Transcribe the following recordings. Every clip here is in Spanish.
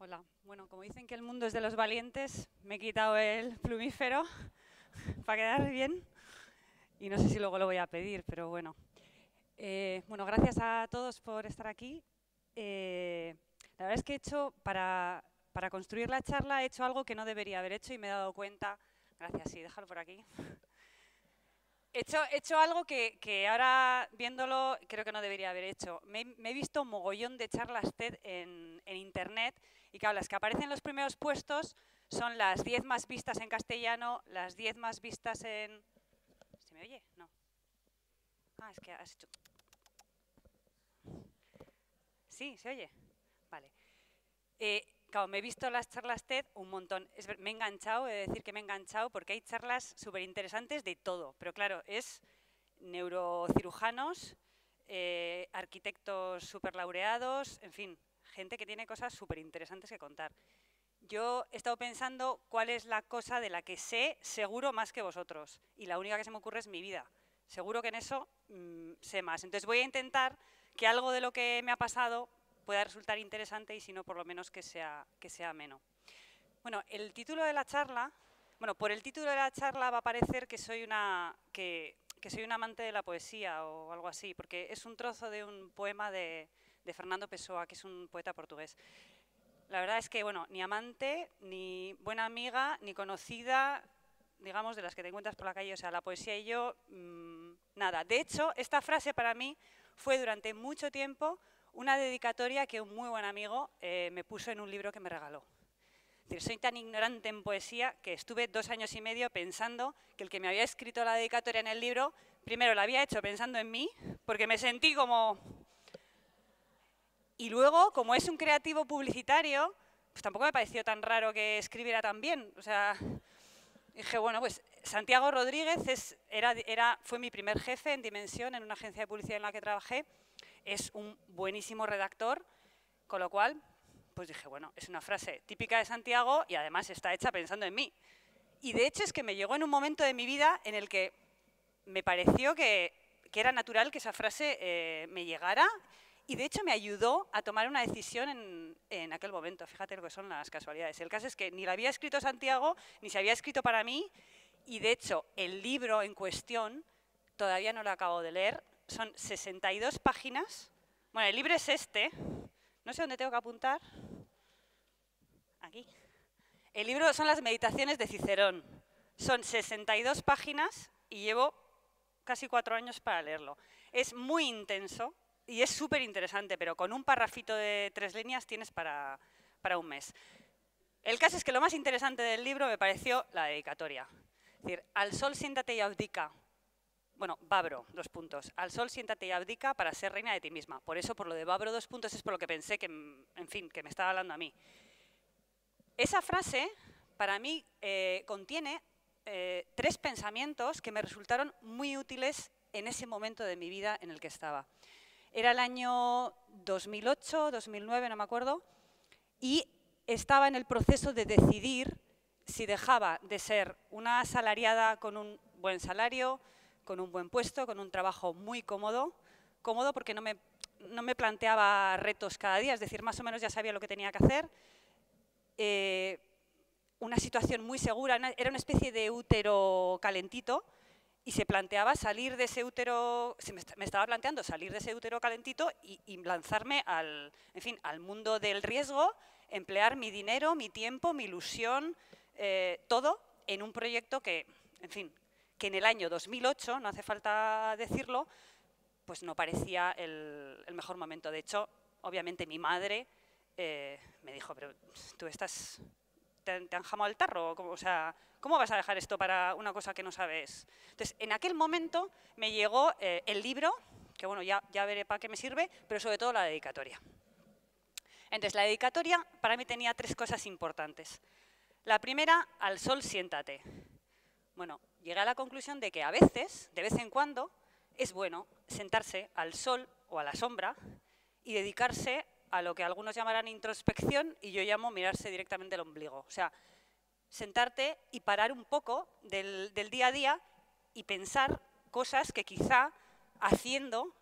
Hola. Bueno, como dicen que el mundo es de los valientes, me he quitado el plumífero para quedar bien y no sé si luego lo voy a pedir, pero bueno. Bueno, gracias a todos por estar aquí. La verdad es que para construir la charla he hecho algo que no debería haber hecho y me he dado cuenta. Gracias, sí, déjalo por aquí. He hecho algo que ahora viéndolo creo que no debería haber hecho. Me he visto un mogollón de charlas TED en internet y claro, las que aparecen en los primeros puestos son las 10 más vistas en castellano, las 10 más vistas en... ¿Se me oye? No. Ah, es que has hecho... Sí, ¿se oye? Vale. Claro, me he visto las charlas TED un montón. Me he enganchado, he de decir que me he enganchado porque hay charlas súper interesantes de todo. Pero claro, es neurocirujanos, arquitectos súper laureados, en fin, gente que tiene cosas súper interesantes que contar. Yo he estado pensando cuál es la cosa de la que sé seguro más que vosotros. Y la única que se me ocurre es mi vida. Seguro que en eso sé más. Entonces voy a intentar que algo de lo que me ha pasado pueda resultar interesante y si no, por lo menos que sea ameno. Bueno, el título de la charla, bueno, por el título de la charla va a parecer que soy que soy un amante de la poesía o algo así, porque es un trozo de un poema de Fernando Pessoa, que es un poeta portugués. La verdad es que, bueno, ni amante, ni buena amiga, ni conocida, digamos, de las que te encuentras por la calle, o sea, la poesía y yo, nada. De hecho, esta frase para mí fue durante mucho tiempo una dedicatoria que un muy buen amigo me puso en un libro que me regaló. Es decir, soy tan ignorante en poesía que estuve 2 años y medio pensando que el que me había escrito la dedicatoria en el libro, primero la había hecho pensando en mí, porque me sentí como... Y luego, como es un creativo publicitario, pues tampoco me pareció tan raro que escribiera tan bien. O sea, dije, bueno, pues Santiago Rodríguez fue mi primer jefe en Dimensión, en una agencia de publicidad en la que trabajé. Es un buenísimo redactor, con lo cual, pues dije, bueno, es una frase típica de Santiago y además está hecha pensando en mí. Y de hecho es que me llegó en un momento de mi vida en el que me pareció que era natural que esa frase me llegara y de hecho me ayudó a tomar una decisión en aquel momento. Fíjate lo que son las casualidades. El caso es que ni la había escrito Santiago, ni se había escrito para mí y de hecho el libro en cuestión todavía no lo acabo de leer. Son 62 páginas. Bueno, el libro es este. No sé dónde tengo que apuntar. Aquí. El libro son las meditaciones de Cicerón. Son 62 páginas y llevo casi 4 años para leerlo. Es muy intenso y es súper interesante, pero con un parrafito de 3 líneas tienes para un mes. El caso es que lo más interesante del libro me pareció la dedicatoria. Es decir, al sol siéntate y abdica. Bueno, Babro, 2 puntos. Al sol siéntate y abdica para ser reina de ti misma. Por eso, por lo de Babro, 2 puntos, es por lo que pensé que, en fin, que me estaba hablando a mí. Esa frase, para mí, contiene 3 pensamientos que me resultaron muy útiles en ese momento de mi vida en el que estaba. Era el año 2008, 2009, no me acuerdo, y estaba en el proceso de decidir si dejaba de ser una asalariada con un buen salario, con un buen puesto, con un trabajo muy cómodo, cómodo porque no me planteaba retos cada día, es decir, más o menos ya sabía lo que tenía que hacer, una situación muy segura, era una especie de útero calentito y se planteaba salir de ese útero, me estaba planteando salir de ese útero calentito y lanzarme en fin, al mundo del riesgo, emplear mi dinero, mi tiempo, mi ilusión, todo en un proyecto que, en fin, que en el año 2008, no hace falta decirlo, pues no parecía el mejor momento. De hecho, obviamente mi madre me dijo, pero tú te han jamado el tarro, o sea, ¿cómo vas a dejar esto para una cosa que no sabes? Entonces, en aquel momento me llegó el libro, que bueno, ya veré para qué me sirve, pero sobre todo la dedicatoria. Entonces, la dedicatoria para mí tenía 3 cosas importantes. La primera, al sol siéntate. Bueno, llegué a la conclusión de que a veces, de vez en cuando, es bueno sentarse al sol o a la sombra y dedicarse a lo que algunos llamarán introspección y yo llamo mirarse directamente el ombligo. O sea, sentarte y parar un poco del día a día y pensar cosas que quizá haciendo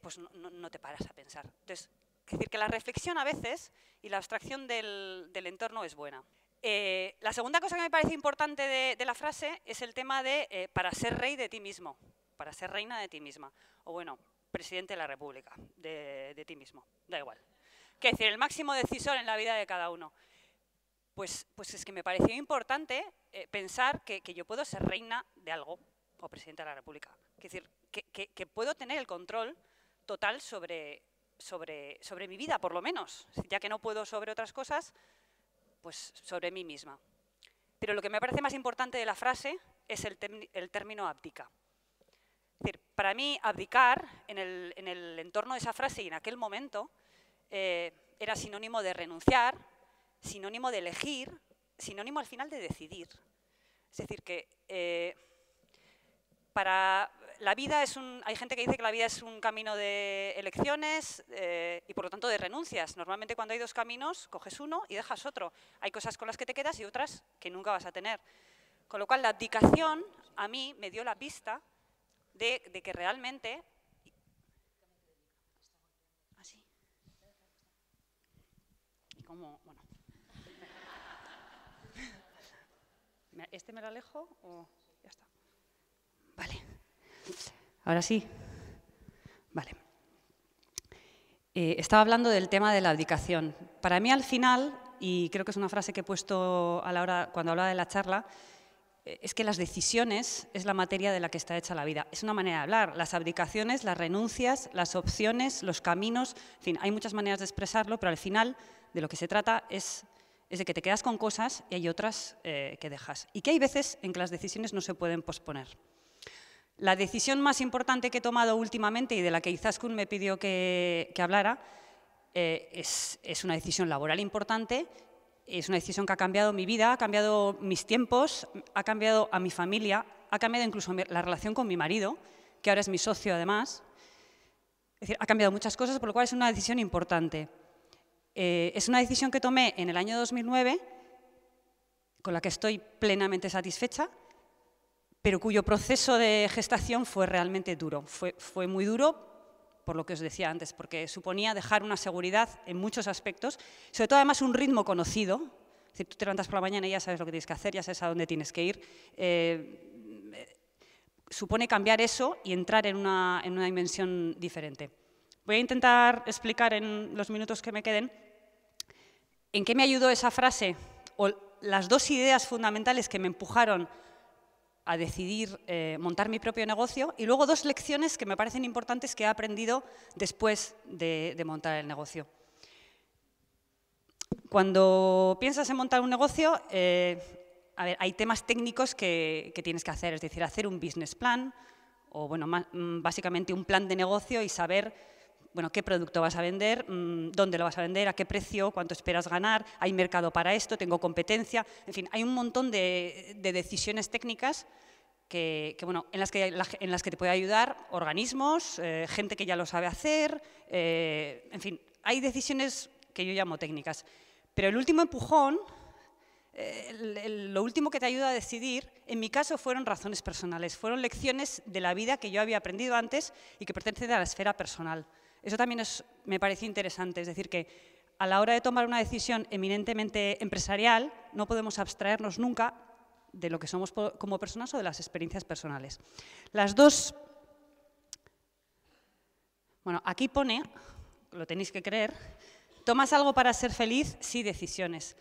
pues no te paras a pensar. Entonces, es decir, que la reflexión a veces, y la abstracción del entorno es buena. La segunda cosa que me parece importante de la frase es el tema de para ser rey de ti mismo, para ser reina de ti misma, o bueno, presidente de la República, de ti mismo, da igual. Quiero decir, el máximo decisor en la vida de cada uno. Pues es que me pareció importante pensar que yo puedo ser reina de algo, o presidenta de la República. Es decir, que puedo tener el control total sobre mi vida, por lo menos. Ya que no puedo sobre otras cosas, pues sobre mí misma. Pero lo que me parece más importante de la frase es el término abdica. Es decir, para mí, abdicar, en el entorno de esa frase y en aquel momento, era sinónimo de renunciar, sinónimo de elegir, sinónimo al final de decidir. Es decir, que para la vida hay gente que dice que la vida es un camino de elecciones y por lo tanto de renuncias. Normalmente cuando hay dos caminos, coges uno y dejas otro. Hay cosas con las que te quedas y otras que nunca vas a tener. Con lo cual la abdicación a mí me dio la pista de que realmente... ¿Así? ¿Y cómo? Bueno. ¿Este me lo alejo o ya está? Vale. Ahora sí. Vale. Estaba hablando del tema de la abdicación. Para mí, al final, y creo que es una frase que he puesto cuando hablaba de la charla, es que las decisiones es la materia de la que está hecha la vida. Es una manera de hablar. Las abdicaciones, las renuncias, las opciones, los caminos, en fin, hay muchas maneras de expresarlo, pero al final de lo que se trata es de que te quedas con cosas y hay otras que dejas. Y que hay veces en que las decisiones no se pueden posponer. La decisión más importante que he tomado últimamente y de la que Izaskun me pidió que hablara es una decisión laboral importante, es una decisión que ha cambiado mi vida, ha cambiado mis tiempos, ha cambiado a mi familia, ha cambiado incluso la relación con mi marido, que ahora es mi socio además. Es decir, ha cambiado muchas cosas, por lo cual es una decisión importante. Es una decisión que tomé en el año 2009, con la que estoy plenamente satisfecha, pero cuyo proceso de gestación fue realmente duro. Fue muy duro, por lo que os decía antes, porque suponía dejar una seguridad en muchos aspectos, sobre todo además un ritmo conocido. Es decir, tú te levantas por la mañana y ya sabes lo que tienes que hacer, ya sabes a dónde tienes que ir. Supone cambiar eso y entrar en una dimensión diferente. Voy a intentar explicar en los minutos que me queden en qué me ayudó esa frase o las dos ideas fundamentales que me empujaron a decidir montar mi propio negocio y luego dos lecciones que me parecen importantes que he aprendido después de montar el negocio. Cuando piensas en montar un negocio, a ver, hay temas técnicos que tienes que hacer, es decir, hacer un business plan o bueno, básicamente un plan de negocio y saber bueno, qué producto vas a vender, dónde lo vas a vender, a qué precio, cuánto esperas ganar, hay mercado para esto, tengo competencia, en fin, hay un montón de decisiones técnicas bueno, en las que te puede ayudar organismos, gente que ya lo sabe hacer, en fin, hay decisiones que yo llamo técnicas. Pero el último empujón, lo último que te ayuda a decidir, en mi caso fueron razones personales, fueron lecciones de la vida que yo había aprendido antes y que pertenecen a la esfera personal. Eso también me pareció interesante, es decir, que a la hora de tomar una decisión eminentemente empresarial no podemos abstraernos nunca de lo que somos como personas o de las experiencias personales. Las dos, bueno, aquí pone, lo tenéis que creer, ¿tomas algo para ser feliz? Sí, decisiones.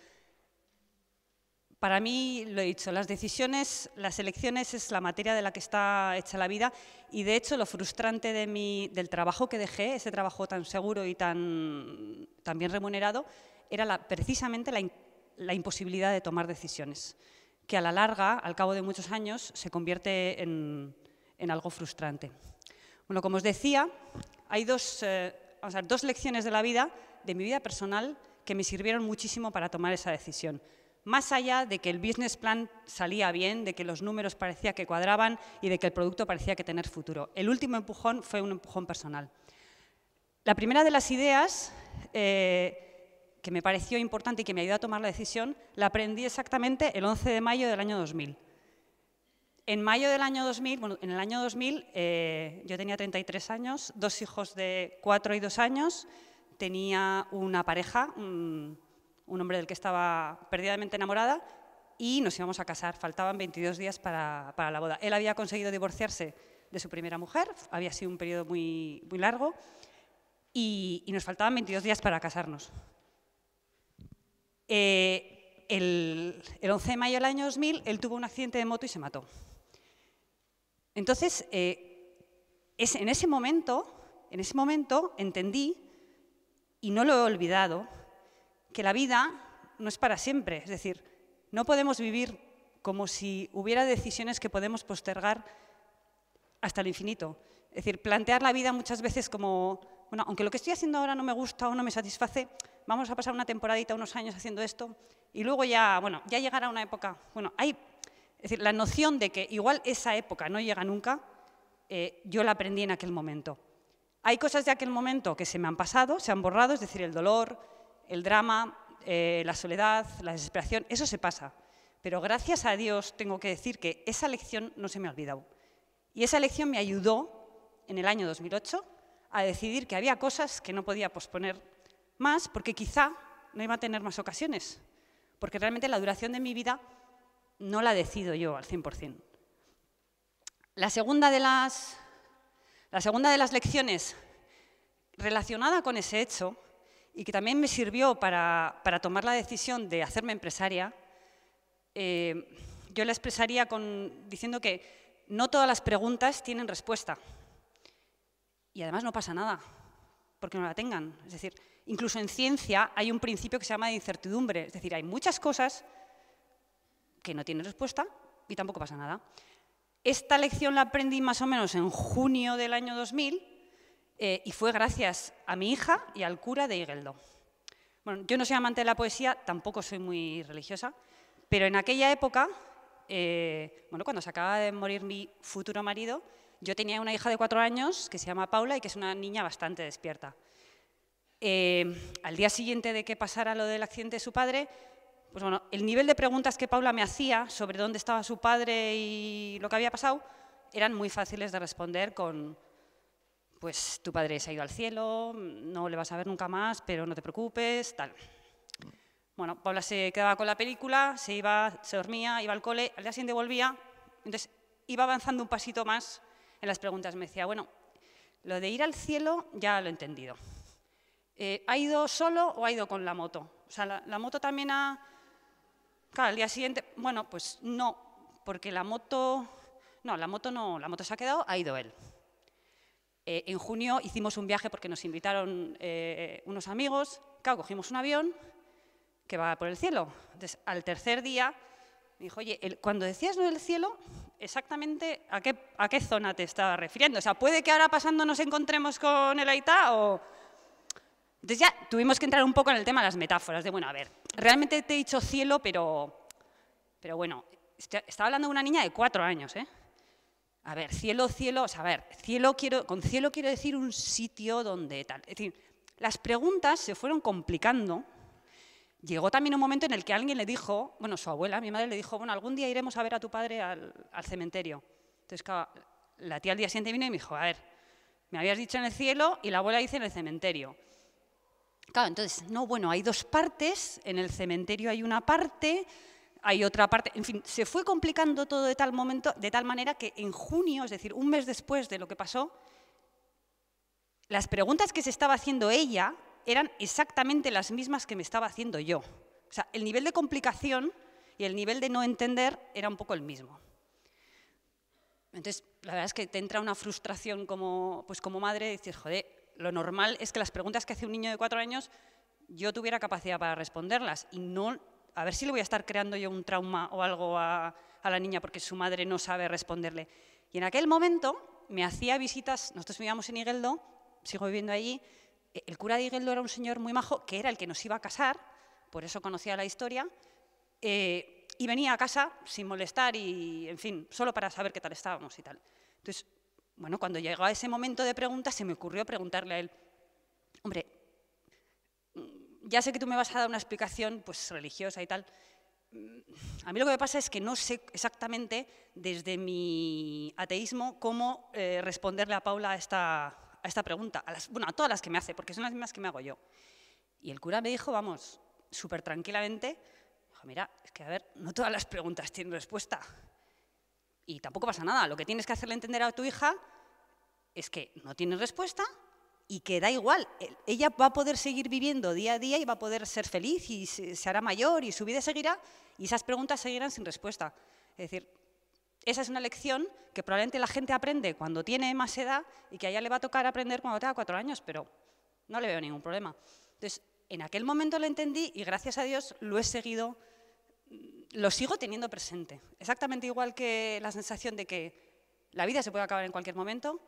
Para mí, lo he dicho, las decisiones, las elecciones es la materia de la que está hecha la vida y, de hecho, lo frustrante del trabajo que dejé, ese trabajo tan seguro y tan bien remunerado, era precisamente la imposibilidad de tomar decisiones, que a la larga, al cabo de muchos años, se convierte en algo frustrante. Bueno, como os decía, hay dos lecciones de la vida, de mi vida personal, que me sirvieron muchísimo para tomar esa decisión. Más allá de que el business plan salía bien, de que los números parecía que cuadraban y de que el producto parecía que tener futuro. El último empujón fue un empujón personal. La primera de las ideas que me pareció importante y que me ayudó a tomar la decisión, la aprendí exactamente el 11 de mayo del año 2000. En mayo del año 2000, bueno, en el año 2000 yo tenía 33 años, 2 hijos de 4 y 2 años, tenía una pareja, un hombre del que estaba perdidamente enamorada, y nos íbamos a casar. Faltaban 22 días para la boda. Él había conseguido divorciarse de su primera mujer, había sido un periodo muy largo, y nos faltaban 22 días para casarnos. El 11 de mayo del año 2000, él tuvo un accidente de moto y se mató. Entonces, en ese momento entendí, y no lo he olvidado, que la vida no es para siempre. Es decir, no podemos vivir como si hubiera decisiones que podemos postergar hasta el infinito. Es decir, plantear la vida muchas veces como, bueno, aunque lo que estoy haciendo ahora no me gusta o no me satisface, vamos a pasar una temporadita, unos años haciendo esto, y luego ya, bueno, ya llegará una época. Bueno, es decir, la noción de que igual esa época no llega nunca, yo la aprendí en aquel momento. Hay cosas de aquel momento que se me han pasado, se han borrado, es decir, el dolor, el drama, la soledad, la desesperación, eso se pasa. Pero gracias a Dios tengo que decir que esa lección no se me ha olvidado. Y esa lección me ayudó en el año 2008 a decidir que había cosas que no podía posponer más porque quizá no iba a tener más ocasiones, porque realmente la duración de mi vida no la decido yo al 100%. La segunda de las lecciones relacionada con ese hecho y que también me sirvió para tomar la decisión de hacerme empresaria, yo la expresaría diciendo que no todas las preguntas tienen respuesta. Y además no pasa nada porque no la tengan. Es decir, incluso en ciencia hay un principio que se llama de incertidumbre. Es decir, hay muchas cosas que no tienen respuesta y tampoco pasa nada. Esta lección la aprendí más o menos en junio del año 2000 y fue gracias a mi hija y al cura de Igeldo. Bueno, yo no soy amante de la poesía, tampoco soy muy religiosa, pero en aquella época, bueno, cuando se acaba de morir mi futuro marido, yo tenía una hija de 4 años que se llama Paula y que es una niña bastante despierta. Al día siguiente de que pasara lo del accidente de su padre, pues bueno, el nivel de preguntas que Paula me hacía sobre dónde estaba su padre y lo que había pasado eran muy fáciles de responder con, pues tu padre se ha ido al cielo, no le vas a ver nunca más, pero no te preocupes, tal. Bueno, Paula se quedaba con la película, se iba, se dormía, iba al cole, al día siguiente volvía, entonces iba avanzando un pasito más en las preguntas. Me decía, bueno, lo de ir al cielo ya lo he entendido. ¿Ha ido solo o ha ido con la moto? O sea, la moto también ha... Claro, al día siguiente, bueno, pues no, porque la moto se ha quedado, ha ido él. En junio hicimos un viaje porque nos invitaron unos amigos, claro, cogimos un avión que va por el cielo. Entonces, al tercer día, me dijo, oye, cuando decías lo del cielo, exactamente a qué zona te estaba refiriendo. O sea, ¿puede que ahora pasando nos encontremos con el Aitá o...? Entonces ya tuvimos que entrar un poco en el tema de las metáforas, de, bueno, a ver, realmente te he dicho cielo, pero bueno, estaba hablando de una niña de 4 años, ¿eh? A ver, cielo, o sea, a ver, con cielo quiero decir un sitio donde tal. Es decir, las preguntas se fueron complicando. Llegó también un momento en el que alguien le dijo, bueno, su abuela, mi madre, le dijo, bueno, algún día iremos a ver a tu padre al cementerio. Entonces, claro, la tía al día siguiente vino y me dijo, a ver, me habías dicho en el cielo y la abuela dice en el cementerio. Claro, entonces, no, bueno, hay 2 partes, en el cementerio hay una parte, hay otra parte, en fin, se fue complicando todo de tal manera que en junio, es decir, un mes después de lo que pasó, las preguntas que se estaba haciendo ella eran exactamente las mismas que me estaba haciendo yo. O sea, el nivel de complicación y el nivel de no entender era un poco el mismo. Entonces, la verdad es que te entra una frustración como madre de decir, joder, lo normal es que las preguntas que hace un niño de 4 años yo tuviera capacidad para responderlas y no, a ver si le voy a estar creando yo un trauma o algo a la niña porque su madre no sabe responderle. Y en aquel momento me hacía visitas, nosotros vivíamos en Igeldo, sigo viviendo allí, el cura de Igeldo era un señor muy majo que era el que nos iba a casar, por eso conocía la historia, y venía a casa sin molestar y, en fin, solo para saber qué tal estábamos y tal. Entonces, bueno, cuando llegó a ese momento de preguntas, se me ocurrió preguntarle a él, hombre, ya sé que tú me vas a dar una explicación pues, religiosa y tal. A mí lo que me pasa es que no sé exactamente, desde mi ateísmo, cómo responderle a Paula a esta pregunta, a todas las que me hace, porque son las mismas que me hago yo. Y el cura me dijo, vamos, súper tranquilamente, dijo, mira, es que a ver, no todas las preguntas tienen respuesta. Y tampoco pasa nada, lo que tienes que hacerle entender a tu hija es que no tiene respuesta y que da igual, ella va a poder seguir viviendo día a día y va a poder ser feliz y se hará mayor y su vida seguirá y esas preguntas seguirán sin respuesta. Es decir, esa es una lección que probablemente la gente aprende cuando tiene más edad y que a ella le va a tocar aprender cuando tenga 4 años, pero no le veo ningún problema. Entonces, en aquel momento lo entendí y gracias a Dios lo he seguido, lo sigo teniendo presente. Exactamente igual que la sensación de que la vida se puede acabar en cualquier momento,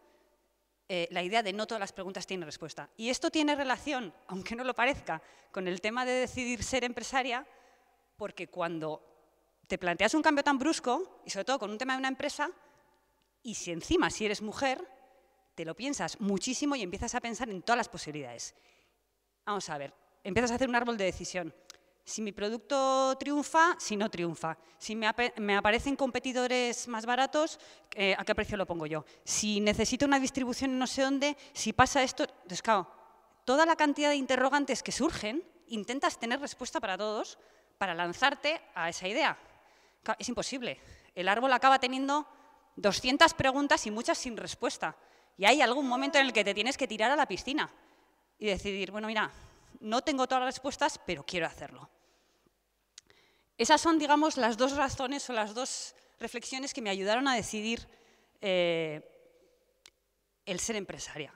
la idea de no todas las preguntas tienen respuesta. Y esto tiene relación, aunque no lo parezca, con el tema de decidir ser empresaria, porque cuando te planteas un cambio tan brusco, y sobre todo con un tema de una empresa, y si encima, si eres mujer, te lo piensas muchísimo y empiezas a pensar en todas las posibilidades. Vamos a ver, empiezas a hacer un árbol de decisión. Si mi producto triunfa, si no triunfa. Si me aparecen competidores más baratos, ¿a qué precio lo pongo yo? Si necesito una distribución en no sé dónde, si pasa esto... Entonces, claro, toda la cantidad de interrogantes que surgen, intentas tener respuesta para todos para lanzarte a esa idea. Claro, es imposible. El árbol acaba teniendo 200 preguntas y muchas sin respuesta. Y hay algún momento en el que te tienes que tirar a la piscina y decidir, bueno, mira, no tengo todas las respuestas, pero quiero hacerlo. Esas son, digamos, las dos razones o las dos reflexiones que me ayudaron a decidir el ser empresaria.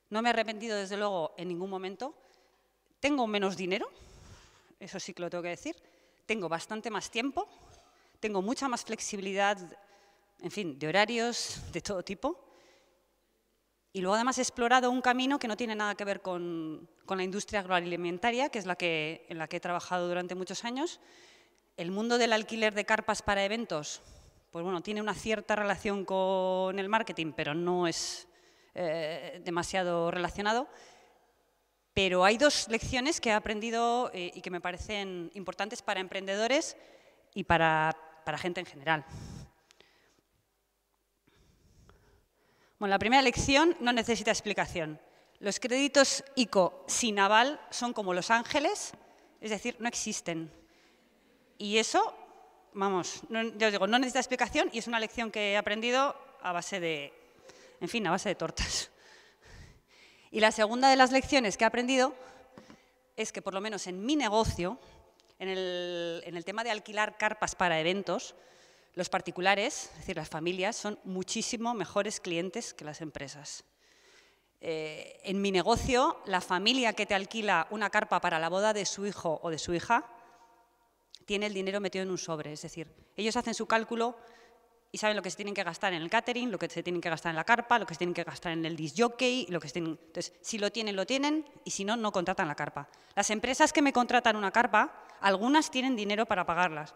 No me he arrepentido, desde luego, en ningún momento. Tengo menos dinero, eso sí que lo tengo que decir. Tengo bastante más tiempo, tengo mucha más flexibilidad, en fin, de horarios de todo tipo. Y luego además he explorado un camino que no tiene nada que ver con la industria agroalimentaria, que es en la que he trabajado durante muchos años. El mundo del alquiler de carpas para eventos, pues bueno, tiene una cierta relación con el marketing, pero no es demasiado relacionado. Pero hay dos lecciones que he aprendido y que me parecen importantes para emprendedores y para gente en general. Bueno, la primera lección no necesita explicación. Los créditos ICO sin aval son como Los Ángeles, es decir, no existen. Y eso, vamos, ya os digo, no necesita explicación y es una lección que he aprendido a base de, en fin, a base de tortas. Y la segunda de las lecciones que he aprendido es que, por lo menos en mi negocio, en el tema de alquilar carpas para eventos, los particulares, es decir, las familias, son muchísimo mejores clientes que las empresas. En mi negocio, la familia que te alquila una carpa para la boda de su hijo o de su hija tiene el dinero metido en un sobre. Es decir, ellos hacen su cálculo y saben lo que se tienen que gastar en el catering, lo que se tienen que gastar en la carpa, lo que se tienen que gastar en el disc jockey, lo que se tienen... Entonces, si lo tienen, lo tienen, y si no, no contratan la carpa. Las empresas que me contratan una carpa, algunas tienen dinero para pagarlas.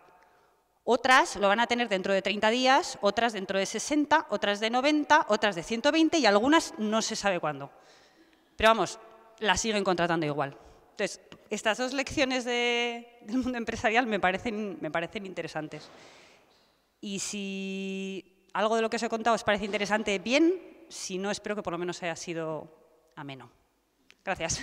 Otras lo van a tener dentro de 30 días, otras dentro de 60, otras de 90, otras de 120 y algunas no se sabe cuándo. Pero vamos, las siguen contratando igual. Entonces, estas dos lecciones del mundo empresarial me parecen interesantes. Y si algo de lo que os he contado os parece interesante, bien. Si no, espero que por lo menos haya sido ameno. Gracias.